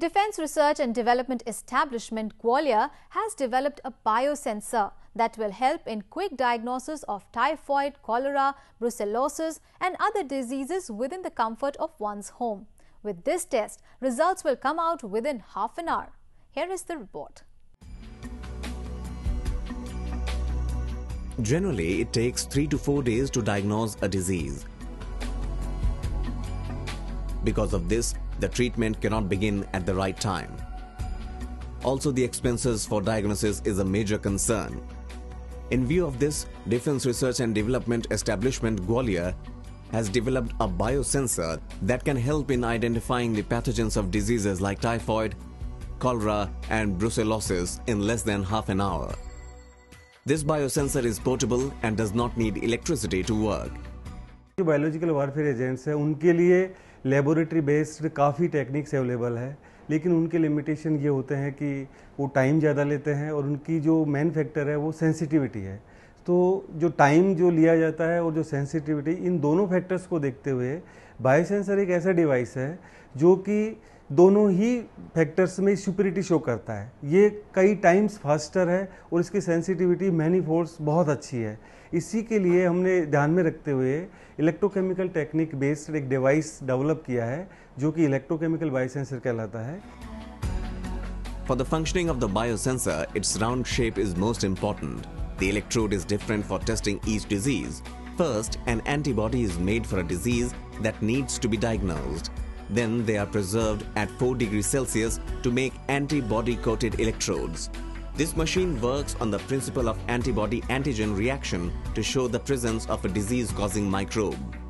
Defence Research and Development Establishment Gwalior has developed a biosensor that will help in quick diagnosis of typhoid, cholera, brucellosis and other diseases within the comfort of one's home. With this test, results will come out within half an hour. Here is the report. Generally, it takes 3 to 4 days to diagnose a disease. Because of this, the treatment cannot begin at the right time. Also, the expenses for diagnosis is a major concern. In view of this, Defence Research and Development Establishment Gwalior has developed a biosensor that can help in identifying the pathogens of diseases like typhoid, cholera and brucellosis in less than half an hour. This biosensor is portable and does not need electricity to work. जो biological warfare agents हैं उनके लिए laboratory based काफ़ी techniques available है, लेकिन उनके limitation ये होते हैं कि वो टाइम ज़्यादा लेते हैं और उनकी जो मेन फैक्टर है वो सेंसिटिविटी है। तो जो टाइम जो लिया जाता है और जो सेंसिटिविटी, इन दोनों फैक्टर्स को देखते हुए बायोसेंसर एक ऐसा डिवाइस है जो कि दोनों ही फैक्टर्स में सुपीरियरिटी शो करता है। ये कई टाइम्स फास्टर है और इसकी सेंसिटिविटी मैनी फोल्ड्स बहुत अच्छी है। इसी के लिए हमने ध्यान में रखते हुए इलेक्ट्रोकेमिकल टेक्निक बेस्ड एक डिवाइस डेवलप किया है जो कि इलेक्ट्रोकेमिकल बायोसेंसर कहलाता है। For the functioning of the biosensor, its round shape is most important. The electrode is different for testing each disease. First, an antibody is made for a disease that needs to be diagnosed. Then they are preserved at 4 degrees Celsius to make antibody-coated electrodes. This machine works on the principle of antibody-antigen reaction to show the presence of a disease-causing microbe.